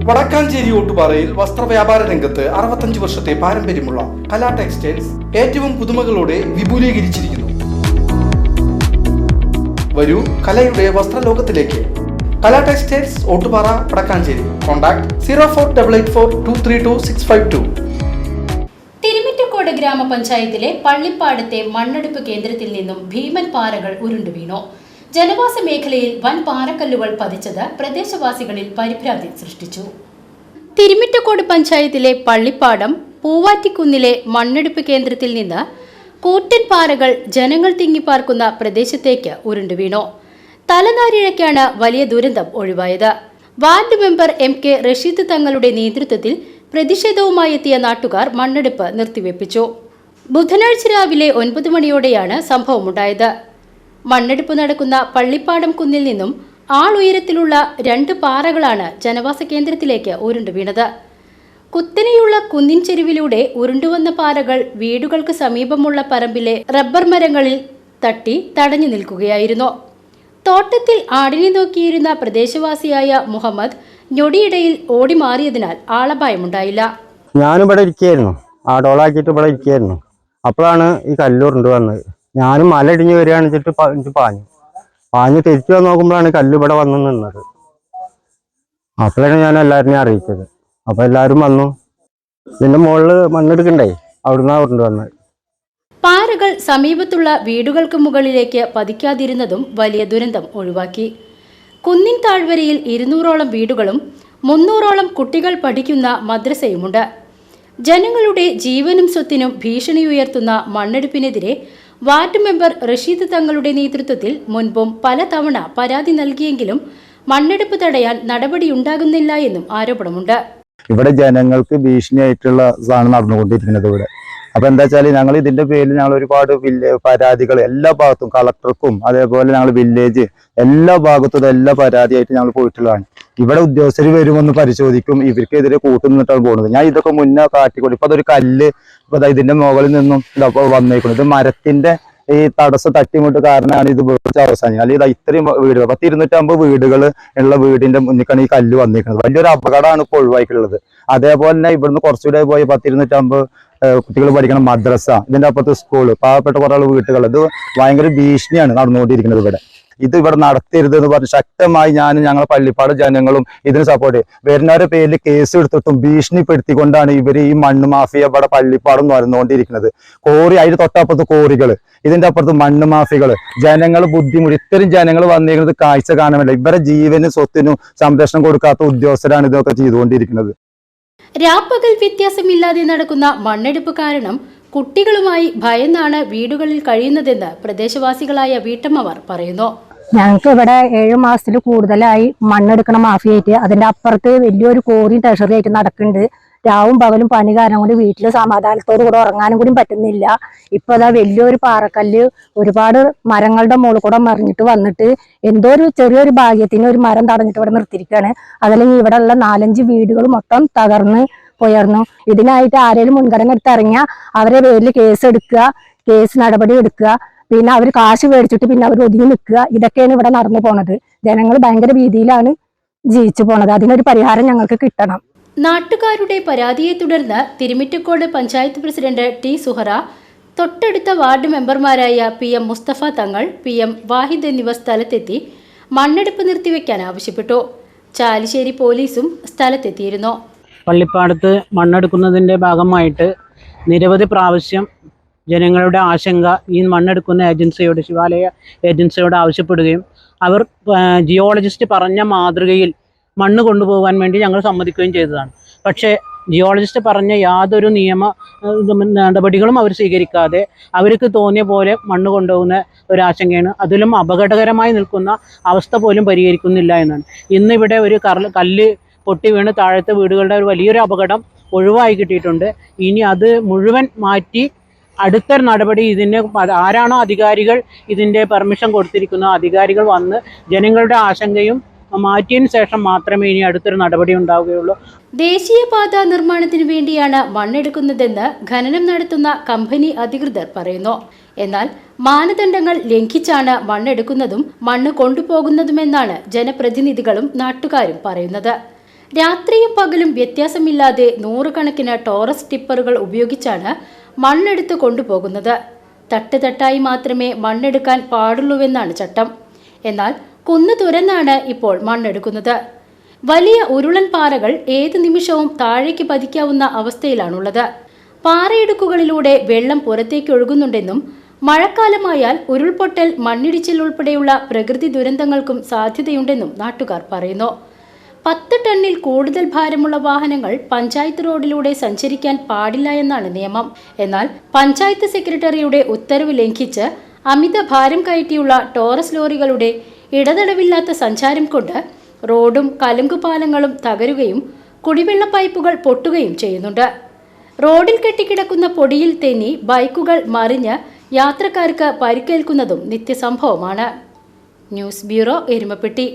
വടക്കാഞ്ചേരി ഓട്ടുപാറയിൽ വസ്ത്രവ്യാപാര രംഗത്ത് 65 വർഷത്തെ പാരമ്പര്യമുള്ള കലാ ടെക്സ്റ്റൈൽസ് ഏറ്റവും പുതുമകളോടെ വിപുലീകരിച്ചിരിക്കുന്നു. വരൂ കലയുടെ വസ്ത്രലോകത്തിലേക്ക്. കലാ ടെക്സ്റ്റൈൽസ് ഓട്ടുപാറ വടക്കാഞ്ചേരി. കോൺടാക്ട് 0488423262. തിരുമിറ്റക്കോട് ഗ്രാമപഞ്ചായത്തിലെ പള്ളിപ്പാടത്തെ മണ്ണെടുപ്പ് കേന്ദ്രത്തിൽ നിന്നും ഭീമൻ പാറകൾ ഉരുണ്ടുവീണു. ജനവാസ മേഖലയിൽ വൻ പാറക്കല്ലുകൾ പതിച്ചത് പ്രദേശവാസികളിൽ പരിഭ്രാന്തി സൃഷ്ടിച്ചു. തിരുമിറ്റക്കോട് പഞ്ചായത്തിലെ പള്ളിപ്പാടം പൂവാറ്റിക്കുന്നിലെ മണ്ണെടുപ്പ് കേന്ദ്രത്തിൽ നിന്ന് കൂറ്റൻ പാറകൾ ജനങ്ങൾ തിങ്ങിപ്പാർക്കുന്ന പ്രദേശത്തേക്ക് ഉരുണ്ടുവീണു. തലനാരിഴയ്ക്കാണ് വലിയ ദുരന്തം ഒഴിവായത്. വാർഡ് മെമ്പർ MK റഷീദ് തങ്ങളുടെ നേതൃത്വത്തിൽ പ്രതിഷേധവുമായി എത്തിയ നാട്ടുകാർ മണ്ണെടുപ്പ് നിർത്തിവെപ്പിച്ചു. ബുധനാഴ്ച രാവിലെ 9 മണിയോടെയാണ് സംഭവമുണ്ടായത്. മണ്ണെടുപ്പ് നടക്കുന്ന പള്ളിപ്പാടം കുന്നിൽ നിന്നും ആളുയരത്തിലുള്ള 2 പാറകളാണ് ജനവാസ കേന്ദ്രത്തിലേക്ക് ഉരുണ്ടു വീണത്. കുത്തനെയുള്ള കുന്നിൻ ചെരുവിലൂടെ ഉരുണ്ടുവന്ന പാറകൾ വീടുകൾക്ക് സമീപമുള്ള പറമ്പിലെ റബ്ബർ മരങ്ങളിൽ തട്ടി തടഞ്ഞു നിൽക്കുകയായിരുന്നു. തോട്ടത്തിൽ ആടിനെ നോക്കിയിരുന്ന പ്രദേശവാസിയായ മുഹമ്മദ് ഞൊടിയിടയിൽ ഓടി മാറിയതിനാൽ ആളപായമുണ്ടായില്ല. ഞാനിവിടെ ഇരിക്കുകയായിരുന്നു, ആടോളാക്കിയിട്ട് ഇവിടെ ഇരിക്കുകയായിരുന്നു. അപ്പോഴാണ് ഈ കല്ലുരുണ്ട് വന്നത്. ഞാനും മല ഇടിഞ്ഞ് വരികയാണെന്ന് വെച്ചിട്ട് പാഞ്ഞ് തിരിച്ചു വന്ന് നോക്കുമ്പോഴാണ് കല്ല് ഇവിടെ വന്ന് നിന്നത്. അപ്പോഴാണ് ഞാൻ എല്ലാവരെയും അറിയിച്ചത്. അപ്പൊ എല്ലാവരും വന്നു. ഇതിന്റെ മുകളിൽ മണ്ണെടുക്കണ്ടേ, അവിടുന്ന് ഉരുണ്ട് വന്നത്. പാറകൾ സമീപത്തുള്ള വീടുകൾക്ക് മുകളിലേക്ക് പതിക്കാതിരുന്നതും വലിയ ദുരന്തം ഒഴിവാക്കി. കുന്നിൻ താഴ്വരയിൽ 200ഓളം വീടുകളും 300ഓളം കുട്ടികൾ പഠിക്കുന്ന മദ്രസയുമുണ്ട്. ജനങ്ങളുടെ ജീവനും സ്വത്തിനും ഭീഷണി ഉയർത്തുന്ന മണ്ണെടുപ്പിനെതിരെ വാർഡ് മെമ്പർ റഷീദ് തങ്ങളുടെ നേതൃത്വത്തിൽ മുൻപും പലതവണ പരാതി നൽകിയെങ്കിലും മണ്ണെടുപ്പ് തടയാൻ നടപടിയുണ്ടാകുന്നില്ല എന്നും ആരോപണമുണ്ട്. ഇവിടെ ജനങ്ങൾക്ക് ഭീഷണിയായിട്ടുള്ള ഇതാണ് നടന്നുകൊണ്ടിരിക്കുന്നത് ഇവിടെ. അപ്പൊ എന്താ വെച്ചാൽ ഞങ്ങൾ ഇതിന്റെ പേരിൽ ഞങ്ങൾ ഒരുപാട് പരാതികൾ എല്ലാ ഭാഗത്തും കളക്ടർക്കും അതേപോലെ ഞങ്ങൾ വില്ലേജ് എല്ലാ ഭാഗത്തും എല്ലാ പരാതിയായിട്ട് ഞങ്ങൾ പോയിട്ടുള്ളതാണ്. ഇവിടെ ഉദ്യോഗസ്ഥർ വരുമെന്ന് പരിശോധിക്കും, ഇവർക്കെതിരെ കൂട്ടുനിന്നിട്ടാണ് പോകുന്നത്. ഞാൻ ഇതൊക്കെ മുന്നേ കാട്ടിക്കൊടുക്കും. ഇപ്പൊ അതൊരു കല്ല് ഇപ്പൊ ഇതിന്റെ മുകളിൽ നിന്നും വന്നേക്കുന്നത്. ഇത് മരത്തിന്റെ ഈ തടസ്സം തട്ടിമുട്ട് കാരണമാണ് ഇത് അവസാനം. അല്ലെങ്കിൽ ഇത് ഇത്രയും വീടുകൾ 250 വീടുകൾ ഉള്ള വീടിന്റെ മുന്നിലാണ് ഈ കല്ല് വന്നിരിക്കുന്നത്. വലിയൊരു അപകടമാണ് ഇപ്പോൾ ഒഴിവാക്കിയിട്ടുള്ളത്. അതേപോലെ തന്നെ ഇവിടുന്ന് കുറച്ചുകൂടെ പോയി 250 കുട്ടികൾ പഠിക്കണം മദ്രസ, ഇതിന്റെ അപ്പുറത്ത് സ്കൂള്, പാവപ്പെട്ട കുറെ വീട്ടുകൾ. ഇത് ഭയങ്കര ഭീഷണിയാണ് നടന്നുകൊണ്ടിരിക്കുന്നത് ഇവിടെ. ഇത് ഇവിടെ നടത്തരുത് എന്ന് പറഞ്ഞ് ശക്തമായി ഞങ്ങൾ പള്ളിപ്പാട് ജനങ്ങളും ഇതിന് സപ്പോർട്ട് വരുന്നവരുടെ പേരിൽ കേസ് എടുത്തിട്ടും ഭീഷണിപ്പെടുത്തിക്കൊണ്ടാണ് ഇവർ ഈ മണ്ണ് മാഫിയ ഇവിടെ പള്ളിപ്പാടം നടന്നുകൊണ്ടിരിക്കുന്നത്. കോറി, അതിന് തൊട്ടപ്പുറത്ത് കോറികൾ, ഇതിന്റെ അപ്പുറത്ത് മണ്ണ് മാഫികൾ. ജനങ്ങൾ ബുദ്ധിമുട്ട്, ഇത്തരം ജനങ്ങൾ വന്നിരിക്കുന്നത് കാഴ്ച കാണാനില്ല. ഇവരുടെ ജീവനും സ്വത്തിനും സംരക്ഷണം കൊടുക്കാത്ത ഉദ്യോഗസ്ഥരാണ് ഇതൊക്കെ ചെയ്തുകൊണ്ടിരിക്കുന്നത്. രാപ്പകൽ വ്യത്യാസമില്ലാതെ നടക്കുന്ന മണ്ണെടുപ്പ് കാരണം കുട്ടികളുമായി ഭയന്നാണ് വീടുകളിൽ കഴിയുന്നതെന്ന് പ്രദേശവാസികളായ വീട്ടമ്മമാർ പറയുന്നു. ഞങ്ങൾക്ക് ഇവിടെ 7 മാസത്തിൽ കൂടുതലായി മണ്ണെടുക്കണ മാഫിയായിട്ട്, അതിന്റെ അപ്പുറത്ത് വലിയൊരു കോറിയും ട്രഷറി ആയിട്ട് നടക്കുന്നുണ്ട്. രാവും പകലും പണി കാരണം കൊണ്ട് വീട്ടിൽ സമാധാനത്തോടു കൂടെ ഉറങ്ങാനും കൂടി പറ്റുന്നില്ല. ഇപ്പൊ അതാ വലിയൊരു പാറക്കല്ല് ഒരുപാട് മരങ്ങളുടെ മുകളിൽ കൂടെ മറിഞ്ഞിട്ട് വന്നിട്ട് എന്തോ ഒരു ചെറിയൊരു ഭാഗ്യത്തിന് ഒരു മരം തടഞ്ഞിട്ട് ഇവിടെ നിർത്തിയിരിക്കുകയാണ്. അതല്ലെങ്കിൽ ഇവിടെ ഉള്ള 4-5 വീടുകൾ മൊത്തം തകർന്ന് പോയായിരുന്നു. ഇതിനായിട്ട് ആരെങ്കിലും മുൻഗണന എടുത്ത് ഇറങ്ങിയാൽ അവരെ പേരിൽ കേസ് നടപടി എടുക്കുക, പിന്നെ അവർ കാശ് മേടിച്ചിട്ട് പിന്നെ അവർ ഒതുങ്ങി നിൽക്കുക. ഇതൊക്കെയാണ് ഇവിടെ നടന്നു പോണത്. ജനങ്ങൾ ഭയങ്കര ഭീതിയിലാണ് ജീവിച്ചു പോണത്. അതിനൊരു പരിഹാരം ഞങ്ങൾക്ക് കിട്ടണം. നാട്ടുകാരുടെ പരാതിയെ തുടർന്ന് തിരുമിറ്റക്കോട് പഞ്ചായത്ത് പ്രസിഡന്റ് T. സുഹറ, തൊട്ടടുത്ത വാർഡ് മെമ്പർമാരായ PM മുസ്തഫ തങ്ങൾ, PM വാഹിദ് എന്നിവർ സ്ഥലത്തെത്തി മണ്ണെടുപ്പ് നിർത്തിവെക്കാൻ ആവശ്യപ്പെട്ടു. ചാലിശ്ശേരി പോലീസും സ്ഥലത്തെത്തിയിരുന്നു. പള്ളിപ്പാടത്ത് മണ്ണെടുക്കുന്നതിൻ്റെ ഭാഗമായിട്ട് നിരവധി പ്രാവശ്യം ജനങ്ങളുടെ ആശങ്ക ഈ മണ്ണെടുക്കുന്ന ഏജൻസിയോട്, ശിവാലയ ഏജൻസിയോട് ആവശ്യപ്പെടുകയും അവർ ജിയോളജിസ്റ്റ് പറഞ്ഞ മാതൃകയിൽ മണ്ണ് കൊണ്ടുപോകാൻ വേണ്ടി ഞങ്ങൾ സമ്മതിക്കുകയും ചെയ്തതാണ്. പക്ഷേ ജിയോളജിസ്റ്റ് പറഞ്ഞ യാതൊരു നടപടികളും അവർ സ്വീകരിക്കാതെ അവർക്ക് തോന്നിയ പോലെ മണ്ണ് കൊണ്ടുപോകുന്ന ഒരു ആശങ്കയാണ്. അതിലും അപകടകരമായി നിൽക്കുന്ന അവസ്ഥ പോലും പരിഹരിക്കുന്നില്ല എന്നാണ്. ഇന്നിവിടെ ഒരു കല്ല് പൊട്ടി വീണ് താഴത്തെ വീടുകളുടെ ഒരു വലിയൊരു അപകടം ഒഴിവായി കിട്ടിയിട്ടുണ്ട്. ഇനി അത് മുഴുവൻ മാറ്റി അടുത്ത നടപടി ഇതിന് ആരാണോ അധികാരികൾ ഇതിൻ്റെ പെർമിഷൻ കൊടുത്തിരിക്കുന്ന അധികാരികൾ വന്ന് ജനങ്ങളുടെ ആശങ്കയും മാറ്റിയതിന് ശേഷം മാത്രമേ ഇനി അടുത്തൊരു നടപടി ഉണ്ടാവുകയുള്ളൂ. ദേശീയപാത നിർമ്മാണത്തിന് വേണ്ടിയാണ് മണ്ണെടുക്കുന്നതെന്ന് ഖനനം നടത്തുന്ന കമ്പനി അധികൃതർ പറയുന്നു. എന്നാൽ മാനദണ്ഡങ്ങൾ ലംഘിച്ചാണ് മണ്ണെടുക്കുന്നതും മണ്ണ് കൊണ്ടുപോകുന്നതുമെന്നാണ് ജനപ്രതിനിധികളും നാട്ടുകാരും പറയുന്നത്. രാത്രിയും പകലും വ്യത്യാസമില്ലാതെ നൂറുകണക്കിന് ടോറസ് ടിപ്പറുകൾ ഉപയോഗിച്ചാണ് മണ്ണെടുത്ത് കൊണ്ടുപോകുന്നത്. തട്ടുതട്ടായി മാത്രമേ മണ്ണെടുക്കാൻ പാടുള്ളൂവെന്നാണ് ചട്ടം. എന്നാൽ കുന്നു തുരന്നാണ് ഇപ്പോൾ മണ്ണെടുക്കുന്നത്. വലിയ ഉരുളൻ പാറകൾ ഏത് നിമിഷവും താഴേക്ക് പതിക്കാവുന്ന അവസ്ഥയിലാണുള്ളത്. പാറയിടുക്കുകളിലൂടെ വെള്ളം പുറത്തേക്ക് ഒഴുകുന്നുണ്ടെന്നും മഴക്കാലമായാൽ ഉരുൾപൊട്ടൽ, മണ്ണിടിച്ചിൽ ഉൾപ്പെടെയുള്ള പ്രകൃതി ദുരന്തങ്ങൾക്കും സാധ്യതയുണ്ടെന്നും നാട്ടുകാർ പറയുന്നു. 10 ടണ്ണിൽ കൂടുതൽ ഭാരമുള്ള വാഹനങ്ങൾ പഞ്ചായത്ത് റോഡിലൂടെ സഞ്ചരിക്കാൻ പാടില്ല എന്നാണ് നിയമം. എന്നാൽ പഞ്ചായത്ത് സെക്രട്ടറിയുടെ ഉത്തരവ് ലംഘിച്ച് അമിത ഭാരം കയറ്റിയുള്ള ടോറസ് ലോറികളുടെ ഇടതടവില്ലാത്ത സഞ്ചാരം കൊണ്ട് റോഡും കലുങ്കുപാലങ്ങളും തകരുകയും കുടിവെള്ള പൈപ്പുകൾ പൊട്ടുകയും ചെയ്യുന്നുണ്ട്. റോഡിൽ കെട്ടിക്കിടക്കുന്ന പൊടിയിൽ തെന്നി ബൈക്കുകൾ മറിഞ്ഞ് യാത്രക്കാർക്ക് പരിക്കേൽക്കുന്നതും നിത്യസംഭവമാണ്. News bureau, Erumapetty.